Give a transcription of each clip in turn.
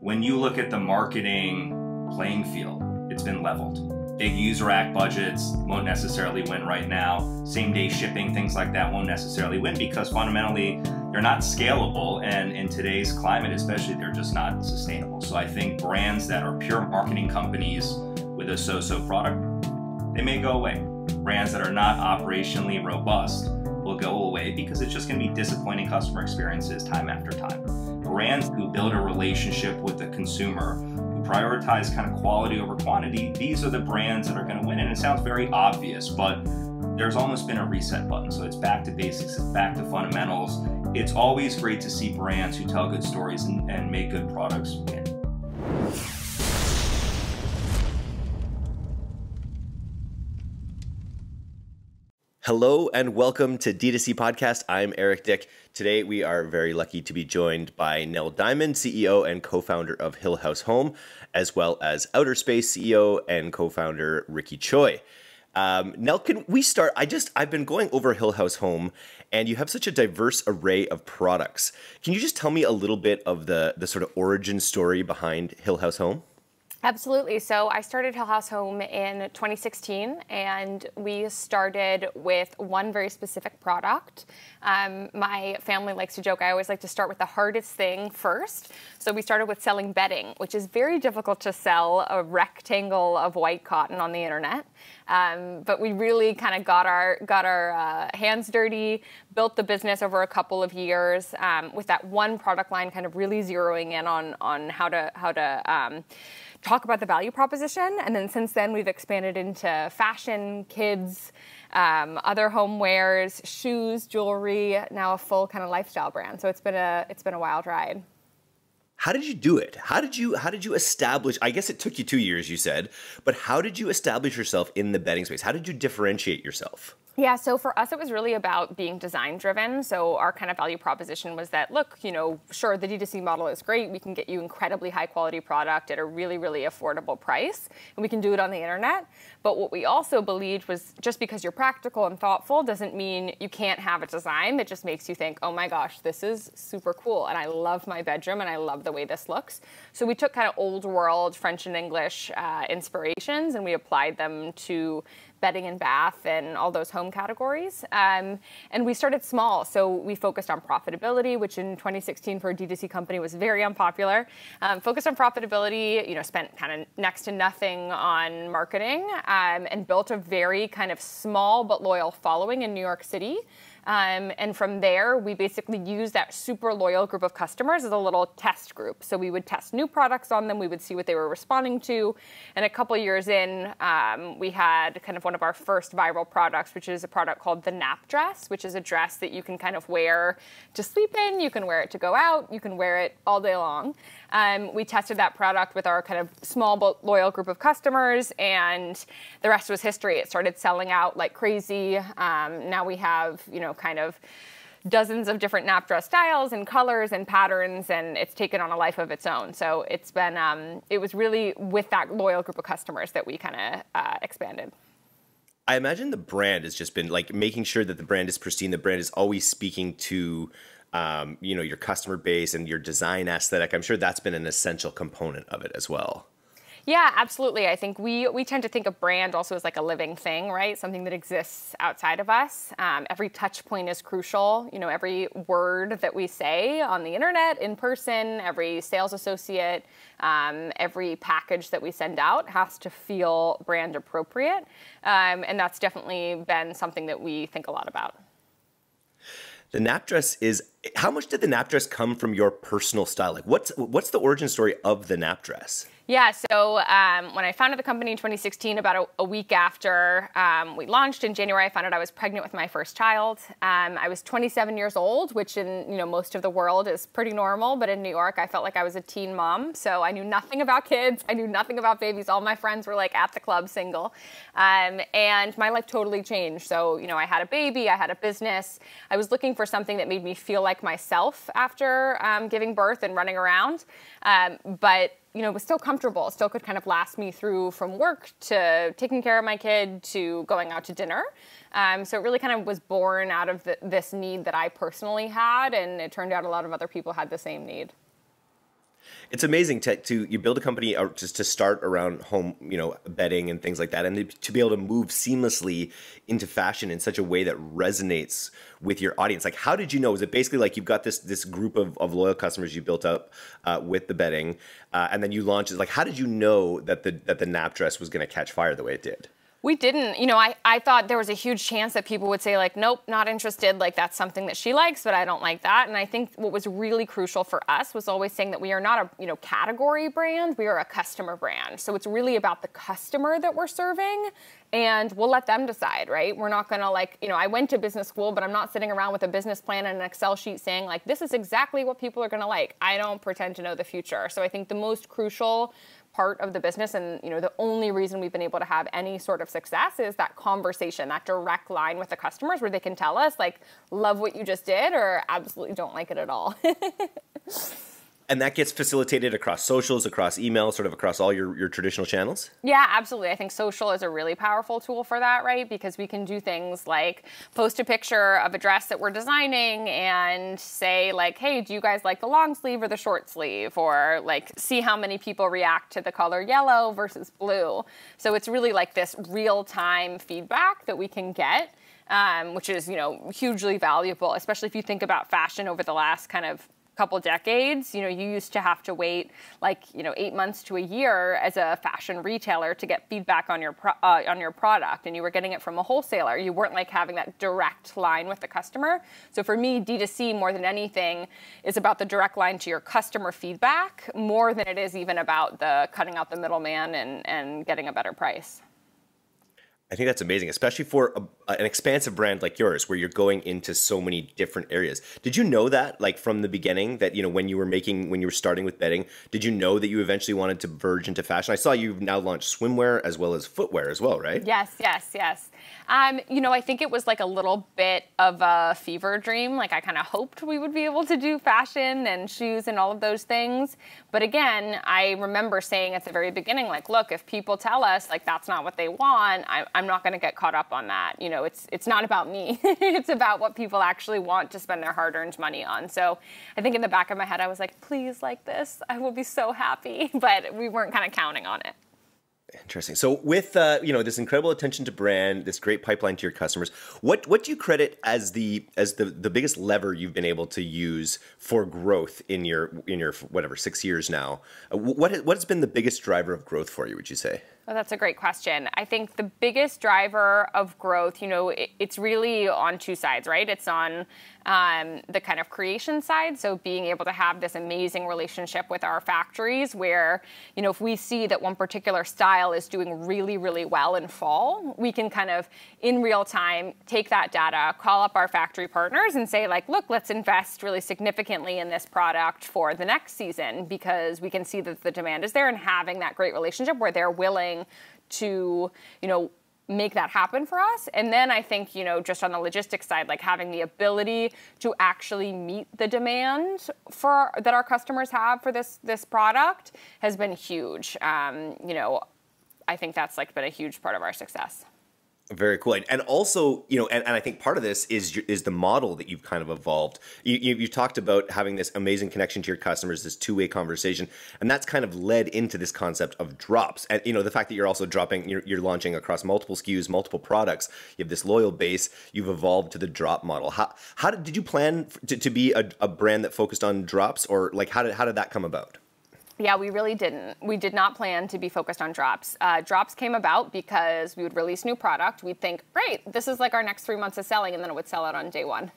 When you look at the marketing playing field, it's been leveled. Big user act budgets won't necessarily win right now. Same day shipping, things like that won't necessarily win because fundamentally they're not scalable, and in today's climate especially, they're just not sustainable. So I think brands that are pure marketing companies with a so-so product, they may go away. Brands that are not operationally robust will go away because it's just going to be disappointing customer experiences time after time. Brands who build a relationship with the consumer, who prioritize kind of quality over quantity, these are the brands that are going to win. And it sounds very obvious, but there's almost been a reset button. So it's back to basics, it's back to fundamentals. It's always great to see brands who tell good stories and make good products win. Hello and welcome to DTC Podcast. I'm Eric Dyck. Today we are very lucky to be joined by Nell Diamond, CEO and co-founder of Hill House Home, as well as Outerspace CEO and co-founder Ricky Choi. Nell, can we start? I've been going over Hill House Home, and you have such a diverse array of products. Can you just tell me a little bit of the sort of origin story behind Hill House Home? Absolutely. So I started Hill House Home in 2016, and we started with one very specific product. My family likes to joke, I always like to start with the hardest thing first. So we started with selling bedding, which is very difficult to sell a rectangle of white cotton on the internet. But we really kind of got our hands dirty, built the business over a couple of years with that one product line, kind of really zeroing in on how to talk about the value proposition. And then since then, we've expanded into fashion, kids, other homewares, shoes, jewelry, now a full kind of lifestyle brand. So it's been a wild ride. How did you do it? How did you establish, I guess it took you 2 years, you said, but how did you establish yourself in the bedding space? How did you differentiate yourself? Yeah, so for us, it was really about being design driven. So our kind of value proposition was that, look, sure, the DTC model is great. We can get you incredibly high quality product at a really, really affordable price, and we can do it on the internet. But what we also believed was just because you're practical and thoughtful doesn't mean you can't have a design that just makes you think, oh my gosh, this is super cool. And I love my bedroom and I love the way this looks. So we took kind of old world French and English inspirations and we applied them to bedding and bath and all those home categories. And we started small. So we focused on profitability, which in 2016 for a DTC company was very unpopular. Focused on profitability, spent kind of next to nothing on marketing, and built a very kind of small but loyal following in New York City. And from there, we basically used that super loyal group of customers as a little test group. So we would test new products on them. We would see what they were responding to. And a couple years in, we had kind of one of our first viral products, which is a product called the nap dress, which is a dress that you can kind of wear to sleep in. You can wear it to go out. You can wear it all day long. We tested that product with our kind of small but loyal group of customers, and the rest was history. It started selling out like crazy. Now we have, kind of dozens of different nap dress styles and colors and patterns, and it's taken on a life of its own. So it's been, it was really with that loyal group of customers that we kind of expanded. I imagine the brand has just been like making sure that the brand is pristine. The brand is always speaking to your customer base and your design aesthetic. I'm sure that's been an essential component of it as well. Yeah, absolutely. I think we tend to think of brand also as like a living thing, right? Something that exists outside of us. Every touch point is crucial. Every word that we say on the internet, in person, every sales associate, every package that we send out has to feel brand appropriate. And that's definitely been something that we think a lot about. The nap dress how much did the nap dress come from your personal style? Like what's the origin story of the nap dress? Yeah, so when I founded the company in 2016, about a week after we launched in January, I found out I was pregnant with my first child. I was 27 years old, which in most of the world is pretty normal, but in New York, I felt like I was a teen mom. So I knew nothing about kids. I knew nothing about babies. All my friends were like at the club single. And my life totally changed. So, I had a baby, I had a business. I was looking for something that made me feel like myself after giving birth and running around. But it was still comfortable. Still could kind of last me through from work to taking care of my kid to going out to dinner. So it really kind of was born out of this need that I personally had, and it turned out a lot of other people had the same need. It's amazing to you build a company just to start around home, bedding and things like that, and to be able to move seamlessly into fashion in such a way that resonates with your audience. Like, how did you know? Is it basically like you've got this group of loyal customers you built up with the bedding, and then you launched it? Like, how did you know that the nap dress was going to catch fire the way it did? We didn't. I thought there was a huge chance that people would say, like, nope, not interested. Like, that's something that she likes, but I don't like that. And I think what was really crucial for us was always saying that we are not a, category brand. We are a customer brand. So it's really about the customer that we're serving, and we'll let them decide, right? We're not going to, I went to business school, but I'm not sitting around with a business plan and an Excel sheet saying, like, this is exactly what people are going to like. I don't pretend to know the future. So I think the most crucial part of the business, and the only reason we've been able to have any sort of success, is that conversation, that direct line with the customers where they can tell us, like, love what you just did or absolutely don't like it at all. And that gets facilitated across socials, across email, sort of across all your traditional channels? Yeah, absolutely. I think social is a really powerful tool for that, right? Because we can do things like post a picture of a dress that we're designing and say, like, hey, do you guys like the long sleeve or the short sleeve? Or, like, see how many people react to the color yellow versus blue. So it's really like this real-time feedback that we can get, which is, hugely valuable, especially if you think about fashion over the last kind of couple decades. You used to have to wait 8 months to a year as a fashion retailer to get feedback on your product, and you were getting it from a wholesaler. You weren't having that direct line with the customer. So for me, D2C more than anything is about the direct line to your customer feedback more than it is even about the cutting out the middleman and getting a better price. I think that's amazing, especially for an expansive brand like yours, where you're going into so many different areas. Did you know that, from the beginning, that when you were starting with bedding, did you know that you eventually wanted to verge into fashion? I saw you've now launched swimwear as well as footwear as well, right? Yes. I think it was a little bit of a fever dream. I kind of hoped we would be able to do fashion and shoes and all of those things. But again, I remember saying at the very beginning, look, if people tell us that's not what they want, I'm not going to get caught up on that. It's not about me. It's about what people actually want to spend their hard-earned money on. So I think in the back of my head, I was like, please like this. I will be so happy. But we weren't kind of counting on it. Interesting. So with this incredible attention to brand, this great pipeline to your customers, what do you credit as the biggest lever you've been able to use for growth in your whatever 6 years now? What has been the biggest driver of growth for you, would you say? Well, that's a great question. I think the biggest driver of growth, it's really on two sides, right? It's on the kind of creation side, so being able to have this amazing relationship with our factories where, if we see that one particular style is doing really, really well in fall, we can kind of, in real time, take that data, call up our factory partners and say, look, let's invest really significantly in this product for the next season, because we can see that the demand is there, and having that great relationship where they're willing to, make that happen for us. And then I think, just on the logistics side, having the ability to actually meet the demand that our customers have for this product has been huge. I think that's been a huge part of our success. Very cool. And also, and I think part of this is the model that you've kind of evolved. You talked about having this amazing connection to your customers, this two-way conversation, and that's kind of led into this concept of drops. And, the fact that you're also you're launching across multiple SKUs, multiple products, you have this loyal base, you've evolved to the drop model. How did you plan to be a brand that focused on drops, or how did that come about? Yeah, we really didn't. We did not plan to be focused on drops. Drops came about because we would release new product. We'd think, great, this is our next 3 months of selling, and then it would sell out on day one.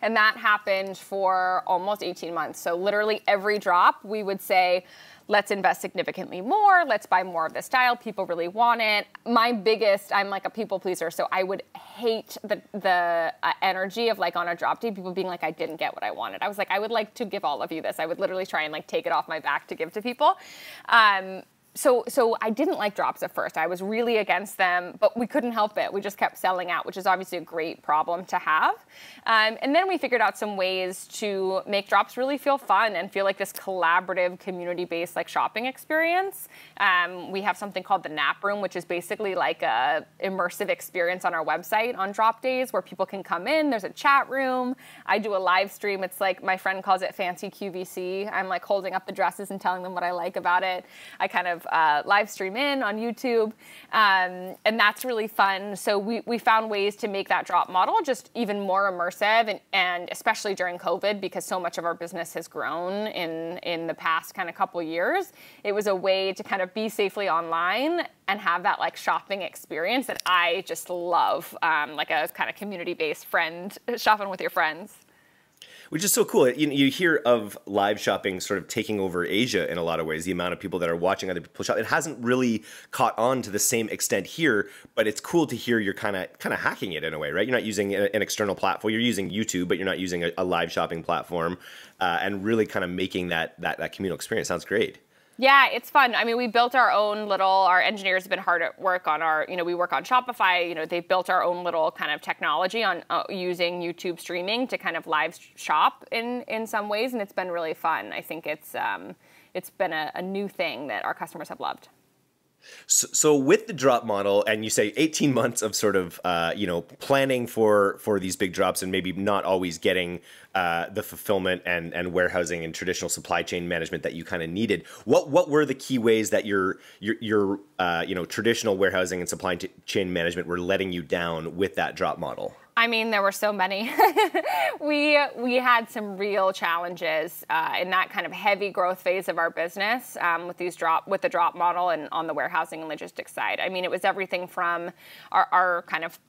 And that happened for almost 18 months. So literally every drop, we would say, let's invest significantly more. Let's buy more of the style. People really want it. I'm a people pleaser, so I would hate the energy of on a drop day, people being I didn't get what I wanted. I was I would like to give all of you this. I would literally try and take it off my back to give to people. So I didn't like drops at first. I was really against them, but we couldn't help it. We just kept selling out, which is obviously a great problem to have. And then we figured out some ways to make drops really feel fun and feel like this collaborative, community-based like shopping experience. We have something called the Nap Room, which is basically like a immersive experience on our website on drop days where people can come in. There's a chat room. I do a live stream. It's like my friend calls it fancy QVC. I'm like holding up the dresses and telling them what I like about it. I kind of live stream in on YouTube, and that's really fun. So we found ways to make that drop model just even more immersive, and especially during COVID, because so much of our business has grown in the past kind of couple years. It was a way to kind of be safely online and have that like shopping experience that I just love, like a kind of community-based friend, shopping with your friends. Which is so cool. You hear of live shopping sort of taking over Asia in a lot of ways, the amount of people that are watching other people shop. It hasn't really caught on to the same extent here, but it's cool to hear you're kind of hacking it in a way, right? You're not using an external platform. You're using YouTube, but you're not using a live shopping platform, and really kind of making that communal experience. Sounds great. Yeah, it's fun. I mean, we built our own our engineers have been hard at work on we work on Shopify. They built our own little kind of technology on using YouTube streaming to kind of live shop in some ways, and it's been really fun. I think it's been a new thing that our customers have loved. So with the drop model, and you say 18 months of sort of planning for these big drops, and maybe not always getting the fulfillment and warehousing and traditional supply chain management that you kind of needed. What were the key ways that your traditional warehousing and supply chain management were letting you down with that drop model? I mean, there were so many. We had some real challenges in that kind of heavy growth phase of our business with the drop model and on the warehousing and logistics side. I mean, it was everything from our kind of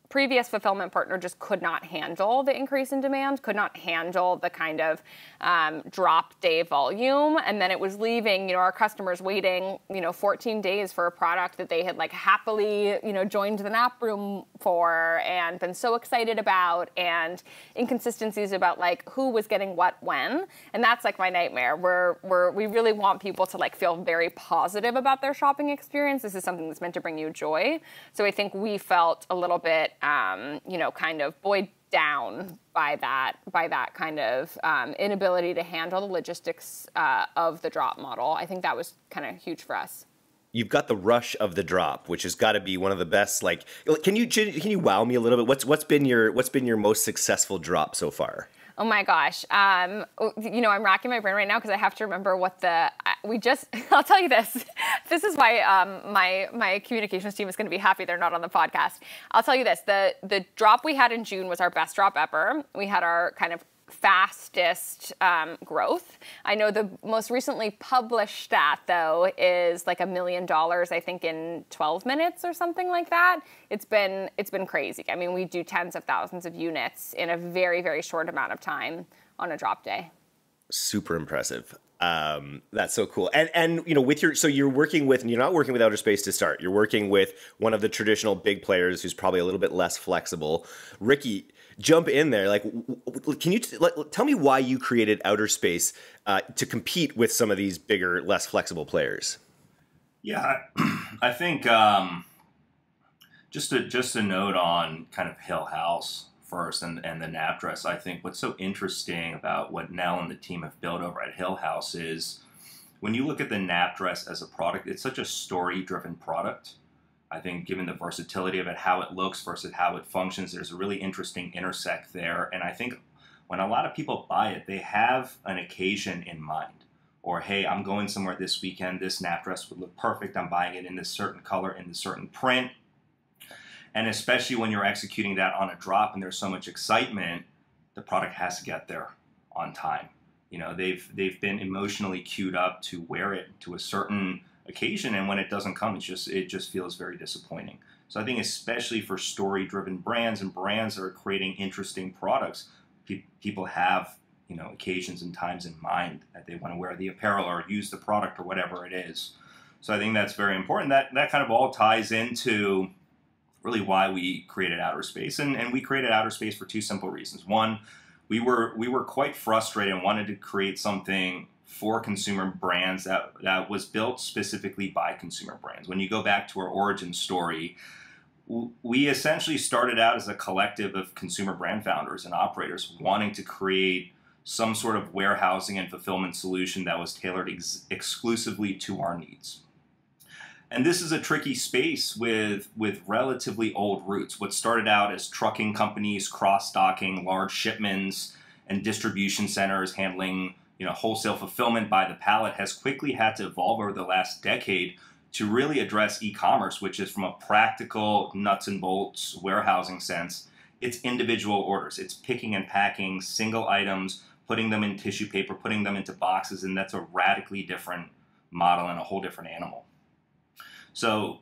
previous fulfillment partner just could not handle the increase in demand, could not handle the kind of drop day volume. And then it was leaving, our customers waiting, 14 days for a product that they had like happily, joined the Nap Room for and been so excited about, and inconsistencies about like who was getting what when. And that's like my nightmare. We really want people to like feel very positive about their shopping experience. This is something that's meant to bring you joy. So I think we felt a little bit kind of buoyed down by that kind of inability to handle the logistics of the drop model. I think that was kind of huge for us. You've got the rush of the drop, which has got to be one of the best. Like, can you wow me a little bit? What's been your most successful drop so far? Oh my gosh. I'm racking my brain right now because I have to remember I'll tell you this. This is why my communications team is going to be happy they're not on the podcast. I'll tell you this. The drop we had in June was our best drop ever. We had our kind of fastest growth. I know the most recently published stat, though, is like $1 million, I think, in 12 minutes or something like that. It's been crazy. I mean, we do tens of thousands of units in a very, very short amount of time on a drop day. Super impressive. That's so cool. And you're working with, and you're not working with Outerspace to start. You're working with one of the traditional big players who's probably a little bit less flexible. Ricky, jump in there. Like, can you tell me why you created Outerspace to compete with some of these bigger, less flexible players? Yeah, I think just a note on kind of Hill House first and the nap dress. I think what's so interesting about what Nell and the team have built over at Hill House is when you look at the nap dress as a product, it's such a story-driven product. I think given the versatility of it, how it looks versus how it functions, there's a really interesting intersect there. And I think when a lot of people buy it, they have an occasion in mind. Or, hey, I'm going somewhere this weekend. This nap dress would look perfect. I'm buying it in this certain color, in this certain print. And especially when you're executing that on a drop and there's so much excitement, the product has to get there on time. They've been emotionally queued up to wear it to a certain occasion, and when it doesn't come, it just feels very disappointing. So I think especially for story-driven brands and brands that are creating interesting products, people have occasions and times in mind that they want to wear the apparel or use the product or whatever it is. So I think that's very important. That kind of all ties into really why we created Outerspace, and we created Outerspace for two simple reasons. One, we were quite frustrated and wanted to create something for consumer brands that was built specifically by consumer brands. When you go back to our origin story, we essentially started out as a collective of consumer brand founders and operators wanting to create some sort of warehousing and fulfillment solution that was tailored exclusively to our needs. And this is a tricky space with relatively old roots. What started out as trucking companies cross-docking large shipments and distribution centers handling wholesale fulfillment by the pallet has quickly had to evolve over the last decade to really address e-commerce, which is from a practical nuts and bolts warehousing sense. It's individual orders. It's picking and packing single items, putting them in tissue paper, putting them into boxes, and that's a radically different model and a whole different animal. So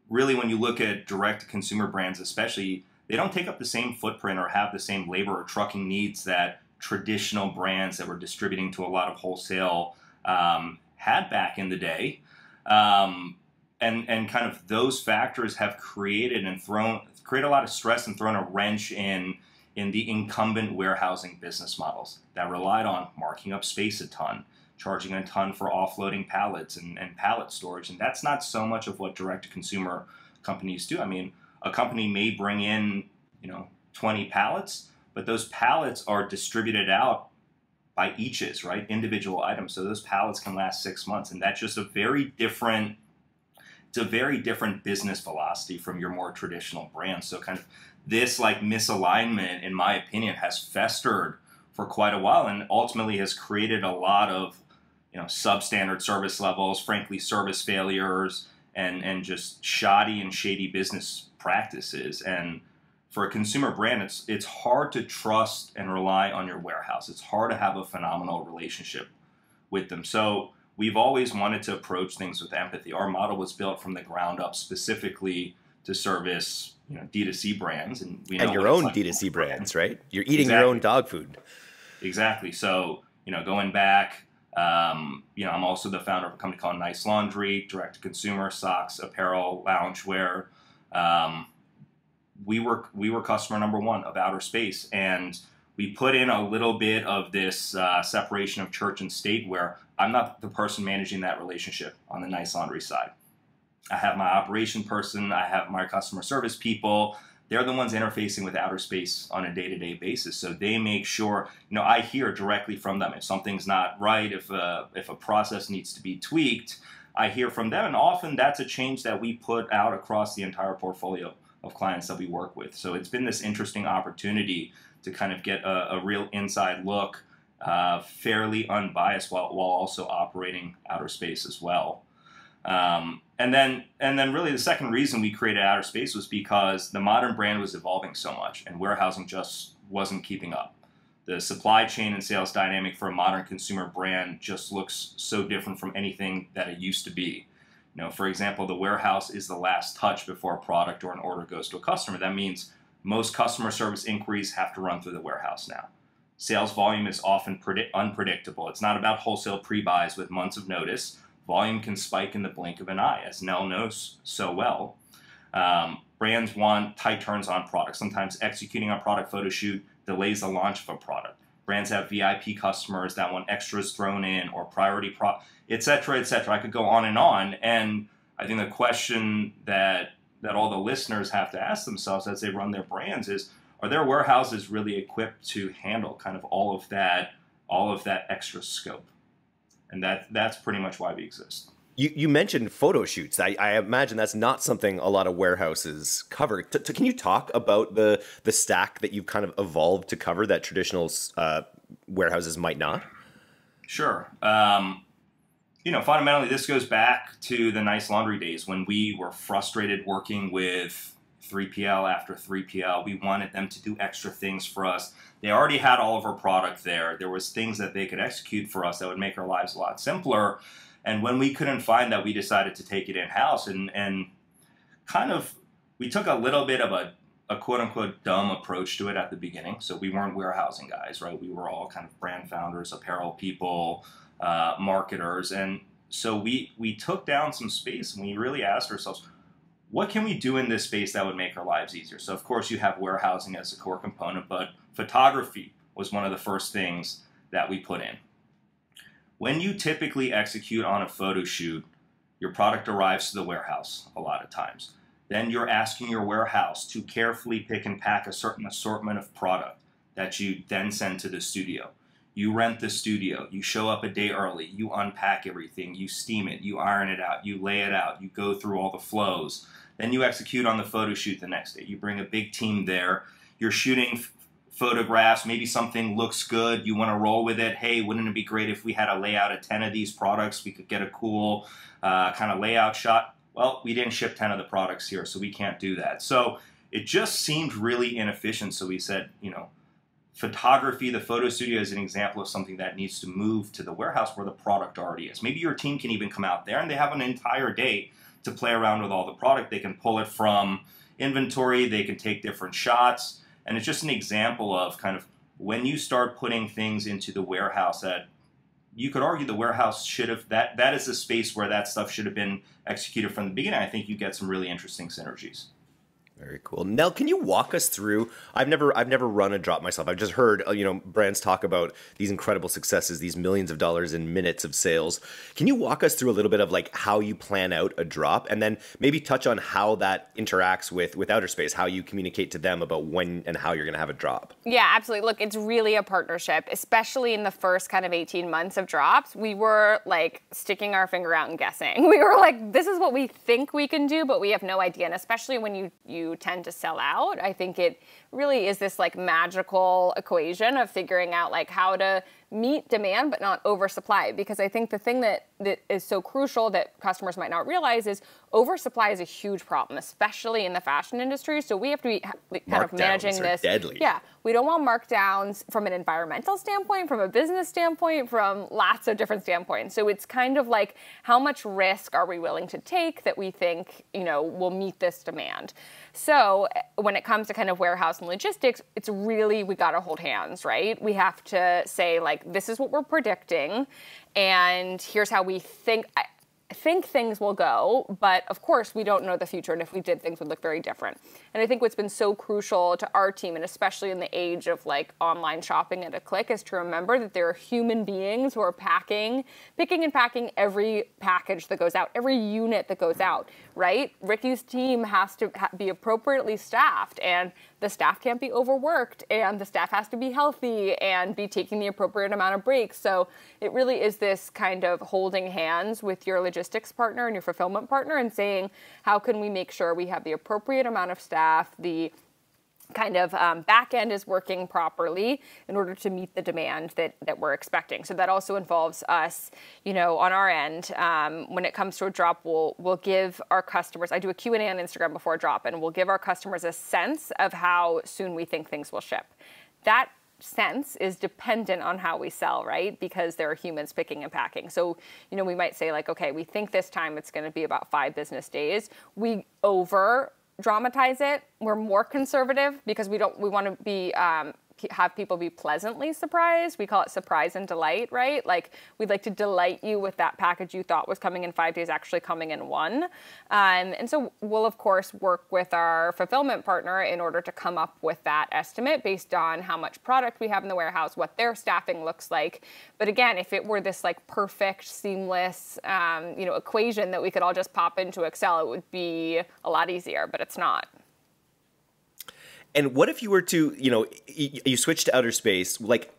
really, when you look at direct-to-consumer brands especially, they don't take up the same footprint or have the same labor or trucking needs that traditional brands that were distributing to a lot of wholesale had back in the day. And kind of those factors have created a lot of stress and thrown a wrench in the incumbent warehousing business models that relied on marking up space a ton, charging a ton for offloading pallets and pallet storage. And that's not so much of what direct-to-consumer companies do. I mean, a company may bring in 20 pallets, but those pallets are distributed out by eaches, right? Individual items. So those pallets can last 6 months. And that's just a very different business velocity from your more traditional brands. So kind of this misalignment, in my opinion, has festered for quite a while and ultimately has created a lot of substandard service levels, frankly, service failures, and just shoddy and shady business practices. And for a consumer brand, it's hard to trust and rely on your warehouse. It's hard to have a phenomenal relationship with them. So we've always wanted to approach things with empathy. Our model was built from the ground up specifically to service D2C brands. And your own D2C brands, right? You're eating your own dog food. Exactly. So, going back, I'm also the founder of a company called Nice Laundry, direct-to-consumer, socks, apparel, loungewear. We were customer number one of Outerspace, and we put in a little bit of this separation of church and state where I'm not the person managing that relationship on the Nice Laundry side. I have my operation person, I have my customer service people. They're the ones interfacing with Outerspace on a day-to-day basis. So they make sure, I hear directly from them. If something's not right, if a process needs to be tweaked, I hear from them. And often that's a change that we put out across the entire portfolio of clients that we work with. So it's been this interesting opportunity to kind of get a real inside look, fairly unbiased while also operating Outerspace as well. And then really the second reason we created Outerspace was because the modern brand was evolving so much and warehousing just wasn't keeping up. The supply chain and sales dynamic for a modern consumer brand just looks so different from anything that it used to be. For example, the warehouse is the last touch before a product or an order goes to a customer. That means most customer service inquiries have to run through the warehouse now. Sales volume is often unpredictable. It's not about wholesale pre-buys with months of notice. Volume can spike in the blink of an eye, as Nell knows so well. Brands want tight turns on products. Sometimes executing a product photo shoot delays the launch of a product. Brands have VIP customers that want extras thrown in or priority et cetera, et cetera. I could go on. And I think the question that all the listeners have to ask themselves as they run their brands is, are their warehouses really equipped to handle kind of all of that extra scope? And that's pretty much why we exist. You mentioned photo shoots. I imagine that's not something a lot of warehouses cover. Can you talk about the stack that you've kind of evolved to cover that traditional warehouses might not? Sure. Fundamentally, this goes back to the Nice Laundry days when we were frustrated working with 3PL after 3PL. We wanted them to do extra things for us. They already had all of our product there. There was things that they could execute for us that would make our lives a lot simpler. And when we couldn't find that, we decided to take it in-house and kind of, we took a little bit of a quote-unquote dumb approach to it at the beginning. So we weren't warehousing guys, right? We were all kind of brand founders, apparel people, marketers. And so we took down some space and we really asked ourselves, what can we do in this space that would make our lives easier? So of course you have warehousing as a core component, but photography was one of the first things that we put in. When you typically execute on a photo shoot, your product arrives to the warehouse a lot of times. Then you're asking your warehouse to carefully pick and pack a certain assortment of product that you then send to the studio. You rent the studio, you show up a day early, you unpack everything, you steam it, you iron it out, you lay it out, you go through all the flows. Then you execute on the photo shoot the next day. You bring a big team there, you're shooting photographs, maybe something looks good, you want to roll with it. Hey, wouldn't it be great if we had a layout of 10 of these products? We could get a cool kind of layout shot. Well, we didn't ship 10 of the products here, so we can't do that. So it just seemed really inefficient. So we said, photography, the photo studio is an example of something that needs to move to the warehouse where the product already is. Maybe your team can even come out there and they have an entire day to play around with all the product. They can pull it from inventory, they can take different shots. And it's just an example of kind of when you start putting things into the warehouse that you could argue the warehouse should have, that is the space where that stuff should have been executed from the beginning. I think you get some really interesting synergies. Very cool. Nell, can you walk us through? I've never run a drop myself. I've just heard brands talk about these incredible successes, these millions of dollars in minutes of sales. Can you walk us through a little bit of like how you plan out a drop, and then maybe touch on how that interacts with Outerspace, how you communicate to them about when and how you're going to have a drop? Yeah, absolutely. Look, it's really a partnership, especially in the first kind of 18 months of drops. We were like sticking our finger out and guessing. We were like, this is what we think we can do, but we have no idea. And especially when you tend to sell out, I think it really is this like magical equation of figuring out like how to meet demand but not oversupply. Because I think the thing that is so crucial that customers might not realize is oversupply is a huge problem, especially in the fashion industry. So we have to be kind of managing this. Deadly. Yeah, we don't want markdowns from an environmental standpoint, from a business standpoint, from lots of different standpoints. So it's kind of like how much risk are we willing to take that we think will meet this demand. So when it comes to kind of warehouse and logistics, it's really, we got to hold hands, right? We have to say like, this is what we're predicting, and here's how we think things will go, but of course we don't know the future, and if we did, things would look very different. And I think what's been so crucial to our team, and especially in the age of like online shopping at a click, is to remember that there are human beings who are picking and packing every package that goes out, every unit that goes out, right? Ricky's team has to be appropriately staffed, and the staff can't be overworked, and the staff has to be healthy and be taking the appropriate amount of breaks. So it really is this kind of holding hands with your logistics partner and your fulfillment partner and saying, how can we make sure we have the appropriate amount of staff, the kind of back end is working properly in order to meet the demand that we're expecting. So that also involves us, on our end, when it comes to a drop, we'll give our customers, I do a Q&A on Instagram before a drop, and we'll give our customers a sense of how soon we think things will ship. That sense is dependent on how we sell, right? Because there are humans picking and packing. So, we might say like, okay, we think this time it's going to be about 5 business days. We dramatize it. We're more conservative because we want to be have people be pleasantly surprised. We call it surprise and delight, right? Like we'd like to delight you with that package you thought was coming in 5 days actually coming in 1. And so we'll of course work with our fulfillment partner in order to come up with that estimate based on how much product we have in the warehouse, what their staffing looks like. But again, if it were this like perfect, seamless, equation that we could all just pop into Excel, it would be a lot easier, but it's not. And what if you were to, you switch to Outerspace, like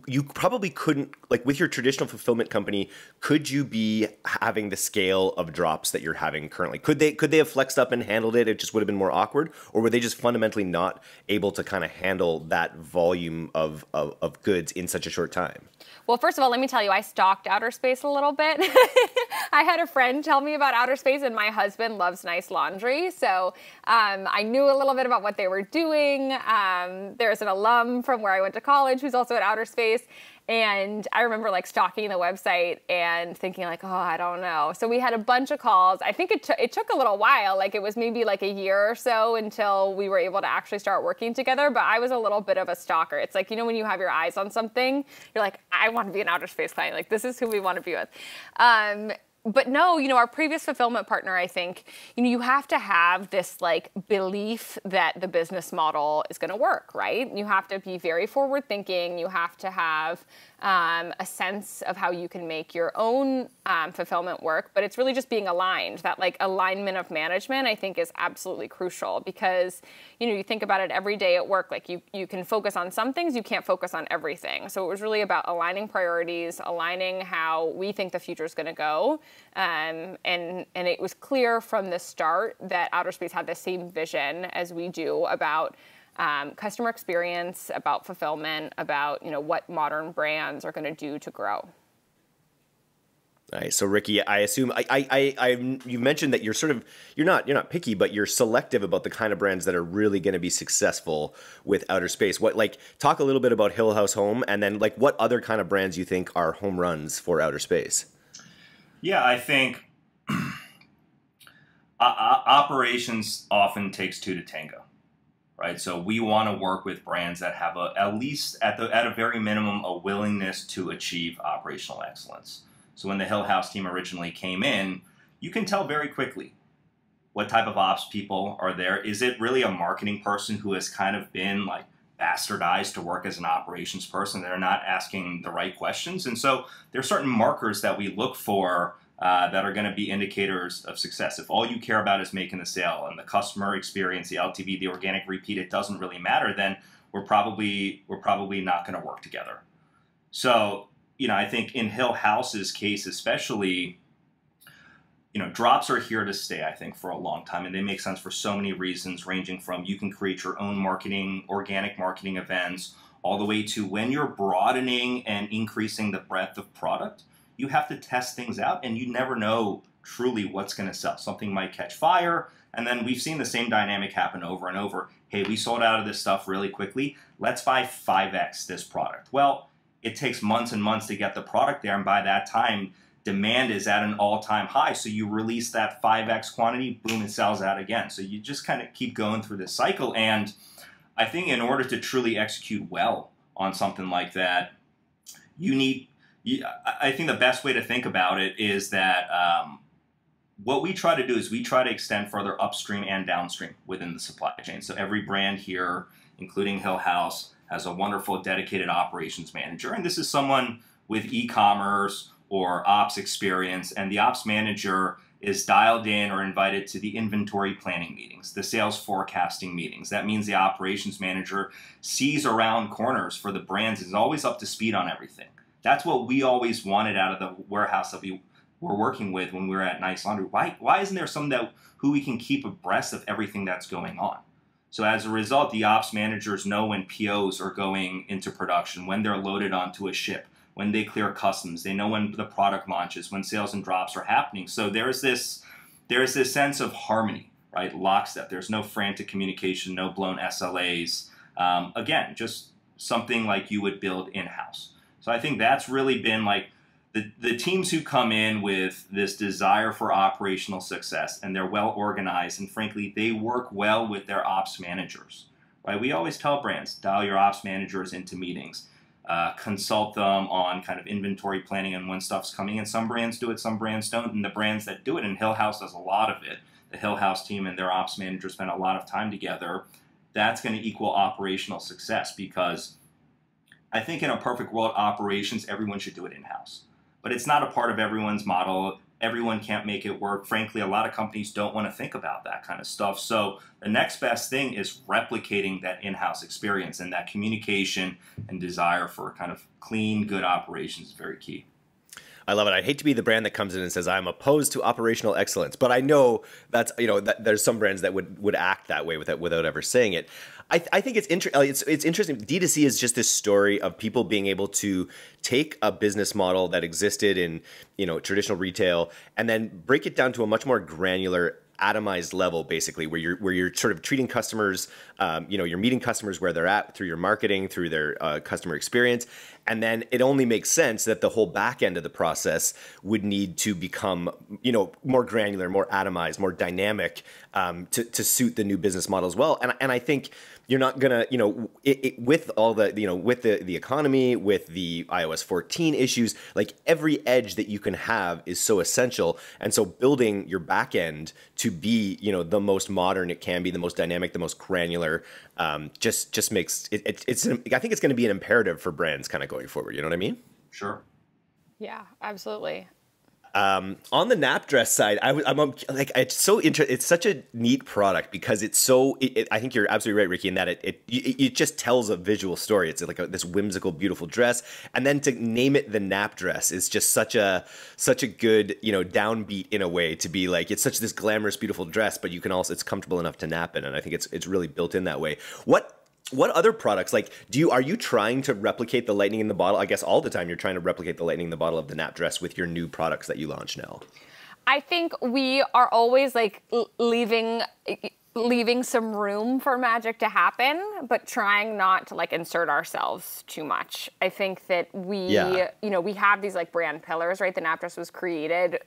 you probably couldn't, like with your traditional fulfillment company, could you be having the scale of drops that you're having currently? Could they have flexed up and handled it? It just would have been more awkward, or were they just fundamentally not able to kind of handle that volume of goods in such a short time? Well, first of all, let me tell you, I stalked Outerspace a little bit. I had a friend tell me about Outerspace, and my husband loves nice laundry. So I knew a little bit about what they were doing. There's an alum from where I went to college who's also at Outerspace. And I remember like stalking the website and thinking like, oh, I don't know. So we had a bunch of calls. I think it took a little while. Like it was maybe like a year or so until we were able to actually start working together. But I was a little bit of a stalker. It's like, when you have your eyes on something, you're like, I want to be an Outerspace client. Like this is who we want to be with. But no, our previous fulfillment partner, I think, you have to have this like belief that the business model is going to work, right? You have to be very forward thinking. You have to have a sense of how you can make your own fulfillment work, but it's really just being aligned. That like alignment of management, I think, is absolutely crucial because, you think about it every day at work, like you can focus on some things, you can't focus on everything. So it was really about aligning priorities, aligning how we think the future is going to go. And it was clear from the start that Outerspace had the same vision as we do about customer experience, about fulfillment, about what modern brands are going to do to grow. Nice. So Ricky, I assume you mentioned that you're not picky, but you're selective about the kind of brands that are really going to be successful with Outerspace. Talk a little bit about Hill House Home, and then what other kind of brands you think are home runs for Outerspace. Yeah, I think operations often takes two to tango. Right, so we want to work with brands that have at least at a very minimum a willingness to achieve operational excellence. So when the Hill House team originally came in, you can tell very quickly what type of ops people are there. Is it really a marketing person who has kind of been like bastardized to work as an operations person? They're not asking the right questions, and so there are certain markers that we look for that are going to be indicators of success. If all you care about is making the sale and the customer experience, the LTV, the organic repeat, it doesn't really matter, then we're probably not going to work together. So, I think in Hill House's case especially, drops are here to stay, I think, for a long time, and they make sense for so many reasons, ranging from you can create your own marketing, organic marketing events, all the way to when you're broadening and increasing the breadth of product, you have to test things out, and you never know truly what's going to sell. Something might catch fire, and then we've seen the same dynamic happen over and over. Hey, we sold out of this stuff really quickly. Let's buy 5x this product. Well, it takes months and months to get the product there, and by that time, demand is at an all-time high. So you release that 5x quantity, boom, it sells out again. So you just kind of keep going through this cycle, and I think in order to truly execute well on something like that, I think the best way to think about it is that what we try to do is we try to extend further upstream and downstream within the supply chain. So every brand here, including Hill House, has a wonderful dedicated operations manager. And this is someone with e-commerce or ops experience. And the ops manager is dialed in or invited to the inventory planning meetings, the sales forecasting meetings. That means the operations manager sees around corners for the brands, is always up to speed on everything. That's what we always wanted out of the warehouse that we were working with when we were at Nice Laundry. Why isn't there someone who we can keep abreast of everything that's going on? So as a result, the ops managers know when POs are going into production, when they're loaded onto a ship, when they clear customs. They know when the product launches, when sales and drops are happening. So there's this sense of harmony, right? Lockstep. There's no frantic communication, no blown SLAs. Again, just something like you would build in-house. So I think that's really been like the teams who come in with this desire for operational success, and they're well organized, and frankly, they work well with their ops managers, right? We always tell brands, dial your ops managers into meetings, consult them on kind of inventory planning and when stuff's coming in. Some brands do it, some brands don't, and the brands that do it, and Hill House does a lot of it, the Hill House team and their ops manager spend a lot of time together. That's going to equal operational success, because I think in a perfect world, operations, everyone should do it in-house. But it's not a part of everyone's model. Everyone can't make it work. Frankly, a lot of companies don't want to think about that kind of stuff. So the next best thing is replicating that in-house experience, and that communication and desire for kind of clean, good operations is very key. I love it. I hate to be the brand that comes in and says, I'm opposed to operational excellence, but I know that's, that there's some brands that would act that way without ever saying it. I think it's interesting. D2C is just this story of people being able to take a business model that existed in, traditional retail and then break it down to a much more granular, atomized level, basically, where you're sort of treating customers, you're meeting customers where they're at through your marketing, through their customer experience. And then it only makes sense that the whole back end of the process would need to become, more granular, more atomized, more dynamic to suit the new business model as well. And I think you're not gonna, with all the, with the economy, with the iOS 14 issues, like every edge that you can have is so essential. And so building your back end to be, the most modern it can be, the most dynamic, the most granular, just makes it. I think it's going to be an imperative for brands kind of going forward. You know what I mean? Sure. Yeah, absolutely. On the nap dress side, I'm like, it's so interesting. It's such a neat product because it's so. I think you're absolutely right, Ricky, in that it just tells a visual story. It's like this whimsical, beautiful dress, and then to name it the nap dress is just such a good downbeat in a way to be like it's such this glamorous, beautiful dress, but you can also it's comfortable enough to nap in, and I think it's really built in that way. What other products, like, are you trying to replicate the lightning in the bottle? I guess all the time you're trying to replicate the lightning in the bottle of the nap dress with your new products that you launch now. I think we are always like leaving some room for magic to happen, but trying not to like insert ourselves too much. I think that we have these like brand pillars, right? The nap dress was created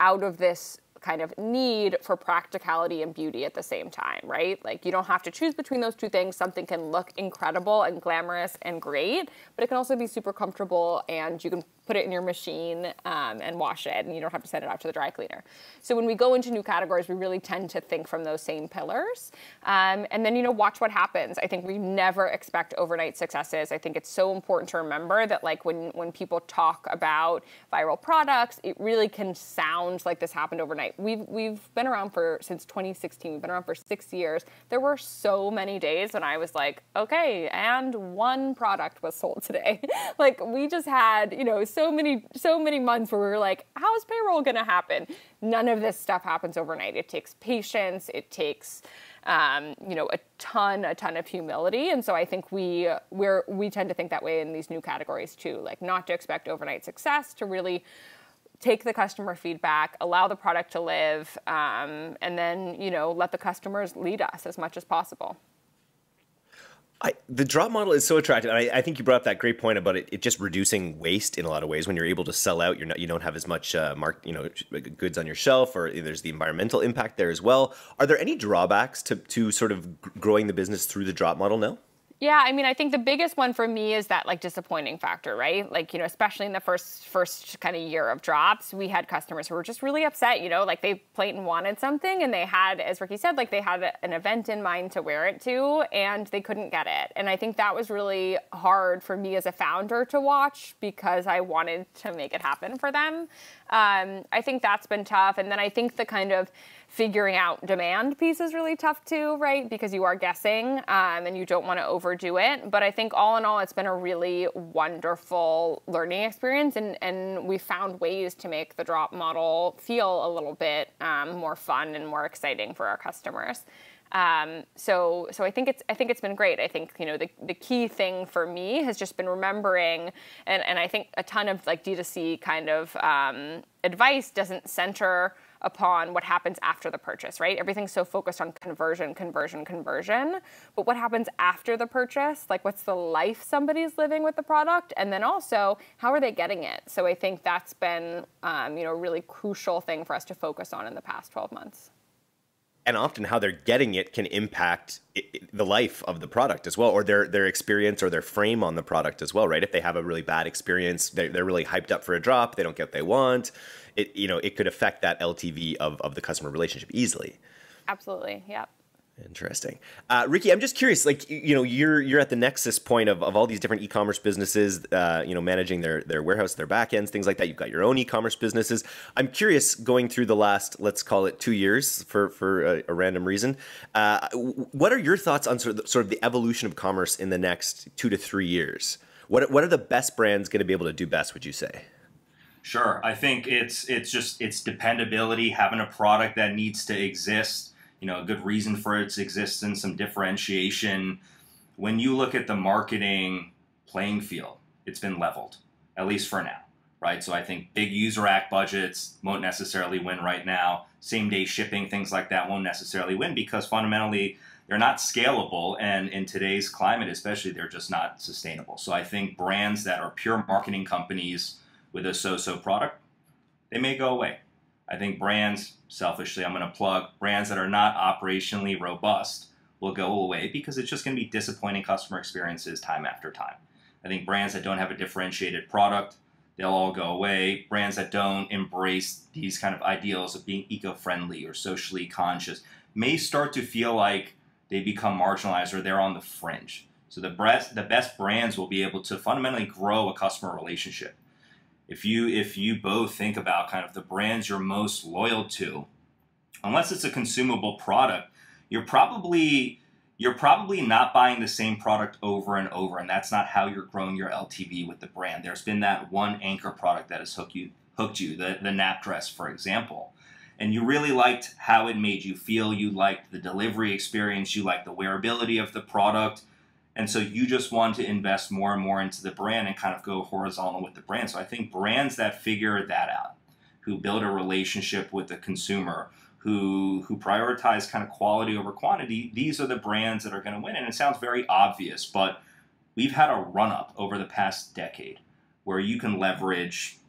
out of this kind of need for practicality and beauty at the same time, right? Like you don't have to choose between those two things. Something can look incredible and glamorous and great, but it can also be super comfortable and you can put it in your machine and wash it and you don't have to send it out to the dry cleaner. So when we go into new categories, we really tend to think from those same pillars and then, watch what happens. I think we never expect overnight successes. I think it's so important to remember that like when people talk about viral products, it really can sound like this happened overnight. We've been around since 2016. We've been around for 6 years. There were so many days when I was like, okay, and one product was sold today. Like we just had, so many months where we were like, how is payroll going to happen? None of this stuff happens overnight. It takes patience. It takes, a ton of humility. And so I think we tend to think that way in these new categories too, like not to expect overnight success, to really take the customer feedback, allow the product to live, and then, let the customers lead us as much as possible. The drop model is so attractive. And I think you brought up that great point about it just reducing waste in a lot of ways. When you're able to sell out, you don't have as much goods on your shelf, or there's the environmental impact there as well. Are there any drawbacks to sort of growing the business through the drop model now? Yeah, I think the biggest one for me is that like disappointing factor, right? Like, especially in the first kind of year of drops, we had customers who were just really upset, like they blatant wanted something and they had, as Ricky said, like they had an event in mind to wear it to and they couldn't get it. And I think that was really hard for me as a founder to watch because I wanted to make it happen for them. I think that's been tough. And then I think the kind of figuring out demand piece is really tough too, right? Because you are guessing and you don't want to overdo it. But I think all in all, it's been a really wonderful learning experience. And we found ways to make the drop model feel a little bit more fun and more exciting for our customers. So I think it's been great. I think, the key thing for me has just been remembering, and I think a ton of like D2C kind of advice doesn't center upon what happens after the purchase, right? Everything's so focused on conversion. But what happens after the purchase? Like what's the life somebody's living with the product? And then also, how are they getting it? So I think that's been, a really crucial thing for us to focus on in the past 12 months. And often how they're getting it can impact the life of the product as well, or their experience or their frame on the product as well, right? If they have a really bad experience, they're really hyped up for a drop, they don't get what they want, it could affect that LTV of the customer relationship easily. Absolutely, yeah. Interesting. Ricky, I'm just curious, like, you're at the nexus point of all these different e-commerce businesses, managing their warehouse, their back ends, things like that. You've got your own e-commerce businesses. I'm curious, going through the last, let's call it 2 years for a random reason, what are your thoughts on sort of the evolution of commerce in the next 2 to 3 years? What are the best brands going to be able to do best, would you say? Sure. I think it's dependability, having a product that needs to exist, a good reason for its existence, some differentiation. When you look at the marketing playing field, it's been leveled, at least for now, right? So I think big user ac budgets won't necessarily win right now. Same day shipping, things like that won't necessarily win because fundamentally they're not scalable. And in today's climate, especially, they're just not sustainable. So I think brands that are pure marketing companies with a so-so product, they may go away. I think brands, selfishly, I'm going to plug, brands that are not operationally robust will go away because it's just going to be disappointing customer experiences time after time. I think brands that don't have a differentiated product, they'll all go away. Brands that don't embrace these kind of ideals of being eco-friendly or socially conscious may start to feel like they become marginalized or they're on the fringe. So the best brands will be able to fundamentally grow a customer relationship. If you both think about kind of the brands you're most loyal to, unless it's a consumable product, you're probably not buying the same product over and over, and that's not how you're growing your LTV with the brand. There's been that one anchor product that has hooked you, the nap dress, for example. And you really liked how it made you feel, you liked the delivery experience, you liked the wearability of the product, and so you just want to invest more and more into the brand and kind of go horizontal with the brand. So I think brands that figure that out, who build a relationship with the consumer, who prioritize kind of quality over quantity, these are the brands that are going to win. And it sounds very obvious, but we've had a run-up over the past decade where you can leverage,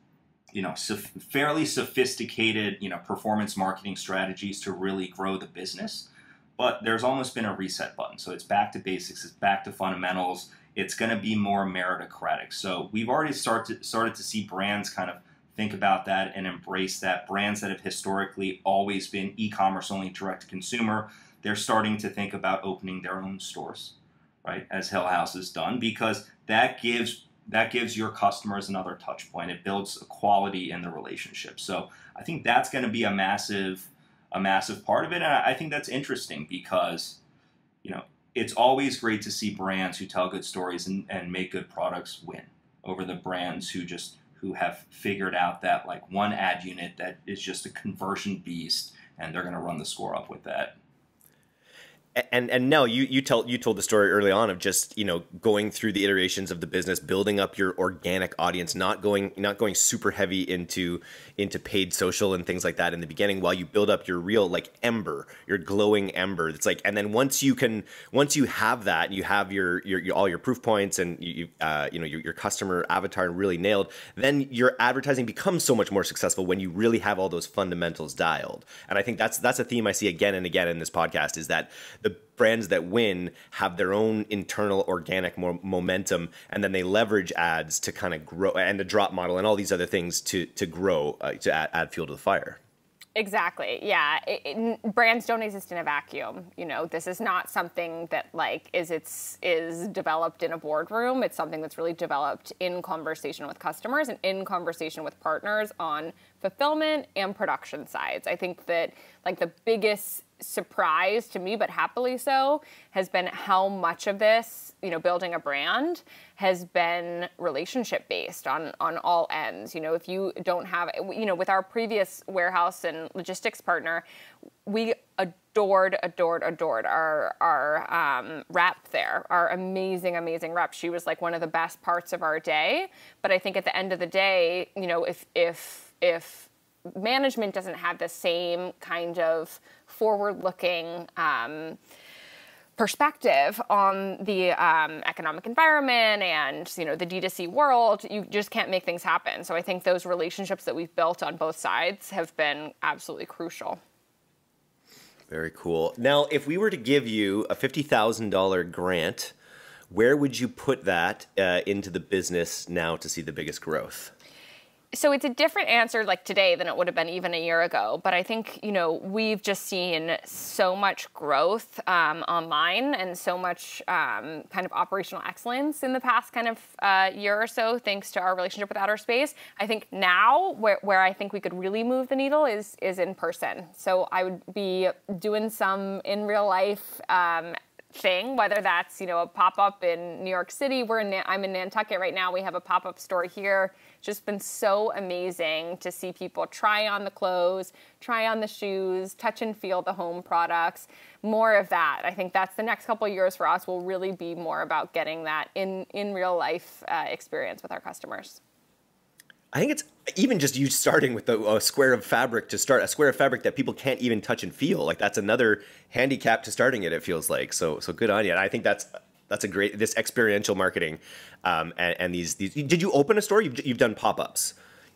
fairly sophisticated, performance marketing strategies to really grow the business. But there's almost been a reset button. So it's back to basics, it's back to fundamentals. It's going to be more meritocratic. So we've already started to see brands kind of think about that and embrace that. Brands that have historically always been e-commerce only, direct to consumer, they're starting to think about opening their own stores, right? As Hill House has done, because that gives your customers another touch point. It builds equality in the relationship. So I think that's going to be a massive part of it. And I think that's interesting because, it's always great to see brands who tell good stories and make good products win over the brands who have figured out that like one ad unit that is just a conversion beast and they're going to run the score up with that. And Nell, you told the story early on of just going through the iterations of the business, building up your organic audience, not going super heavy into paid social and things like that in the beginning, while you build up your real ember, your glowing ember. It's like, and then once you have that, you have your all your proof points and your customer avatar really nailed, then your advertising becomes so much more successful when you really have all those fundamentals dialed. And I think that's a theme I see again and again in this podcast, is that the brands that win have their own internal organic momentum, and then they leverage ads to kind of grow, and the drop model and all these other things to grow, to add fuel to the fire. Exactly. Yeah. Brands don't exist in a vacuum. This is not something that is developed in a boardroom. It's something that's really developed in conversation with customers and in conversation with partners on fulfillment and production sides. I think that the biggest surprise to me, but happily so, has been how much of this, building a brand, has been relationship based on all ends. If you don't have, with our previous warehouse and logistics partner, we adored our rep there, our amazing rep. She was like one of the best parts of our day. But I think at the end of the day, if management doesn't have the same kind of forward-looking perspective on the economic environment and the D2C world, you just can't make things happen. So I think those relationships that we've built on both sides have been absolutely crucial. Very cool. Now, if we were to give you a $50,000 grant, where would you put that into the business now to see the biggest growth? So it's a different answer today than it would have been even a year ago. But I think, we've just seen so much growth online and so much kind of operational excellence in the past kind of year or so, thanks to our relationship with Outerspace. I think now where I think we could really move the needle is in person. So I would be doing some in real life thing, whether that's, a pop-up in New York City. I'm in Nantucket right now. We have a pop-up store here. It's just been so amazing to see people try on the clothes, try on the shoes, touch and feel the home products. More of that. I think that's the next couple of years for us will really be more about getting that in real life experience with our customers. I think it's even just you starting with a square of fabric to start, a square of fabric that people can't even touch and feel. That's another handicap to starting it feels like. So good on you. And I think that's a great, this experiential marketing and these. Did you open a store? You've done pop-ups.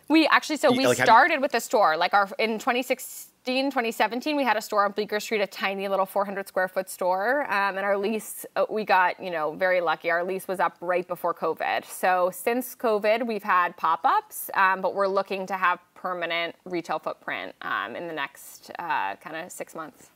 We actually, we started with a store. In 2017, we had a store on Bleecker Street, a tiny little 400 square foot store. And our lease, we got, very lucky. Our lease was up right before COVID. So since COVID, we've had pop-ups, but we're looking to have permanent retail footprint in the next kind of 6 months.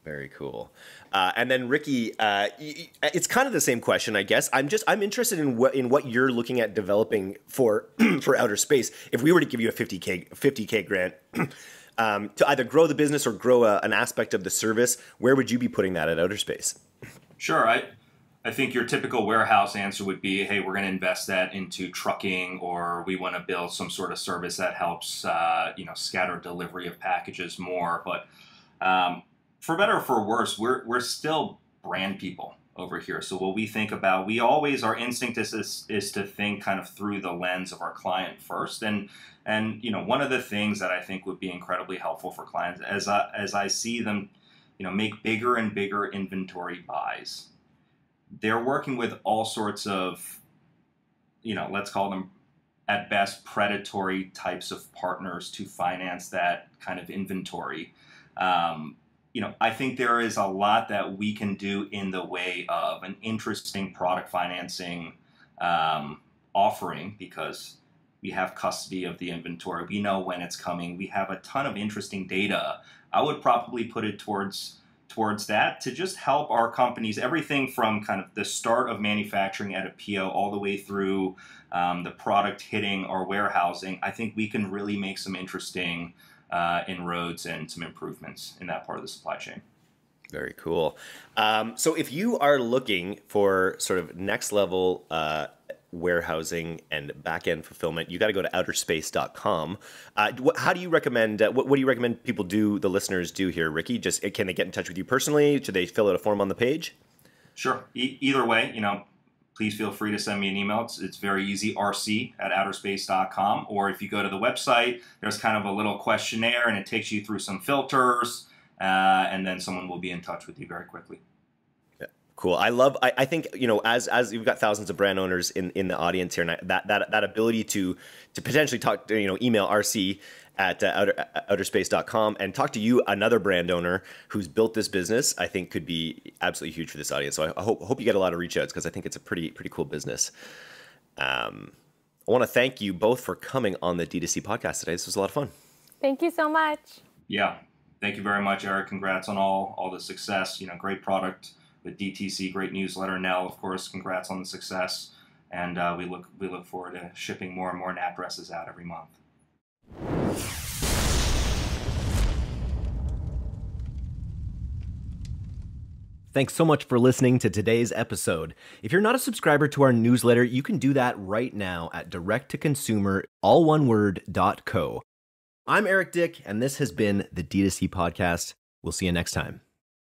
Very cool. And then Ricky, it's kind of the same question, I guess. I'm interested in what you're looking at developing for for Outerspace. If we were to give you a 50K grant to either grow the business or grow an aspect of the service, where would you be putting that at Outerspace? Sure. I think your typical warehouse answer would be, hey, we're going to invest that into trucking, or we want to build some sort of service that helps, scatter delivery of packages more. But for better or for worse, we're still brand people over here. So what we think about, our instinct is to think kind of through the lens of our client first. And one of the things that I think would be incredibly helpful for clients as I see them, make bigger and bigger inventory buys. They're working with all sorts of, let's call them at best predatory types of partners to finance that kind of inventory. I think there is a lot that we can do in the way of an interesting product financing offering, because we have custody of the inventory. We know when it's coming. We have a ton of interesting data. I would probably put it towards that to just help our companies, everything from kind of the start of manufacturing at a PO all the way through the product hitting our warehousing. I think we can really make some interesting inroads and some improvements in that part of the supply chain. Very cool. So if you are looking for sort of next level warehousing and back-end fulfillment, you got to go to outerspace.com. How do you recommend, what do you recommend people do, the listeners do here, Ricky? Just, can they get in touch with you personally? Should they fill out a form on the page? Sure. Either way, please feel free to send me an email. It's very easy, rc@outerspace.com. Or if you go to the website, there's kind of a little questionnaire and it takes you through some filters, and then someone will be in touch with you very quickly. Cool. I think, as you've got thousands of brand owners in the audience here, and that ability to potentially talk, email RC at outerspace.com and talk to you, another brand owner who's built this business, I think could be absolutely huge for this audience. So I hope you get a lot of reach outs, because I think it's a pretty cool business. I want to thank you both for coming on the D2C podcast today. This was a lot of fun. Thank you so much. Yeah. Thank you very much, Eric. Congrats on all the success. Great product with DTC, great newsletter. Nell, of course, congrats on the success. And we look forward to shipping more and more nap dresses out every month. Thanks so much for listening to today's episode. If you're not a subscriber to our newsletter, you can do that right now at directtoconsumer.co. I'm Eric Dyck, and this has been the D2C Podcast. We'll see you next time.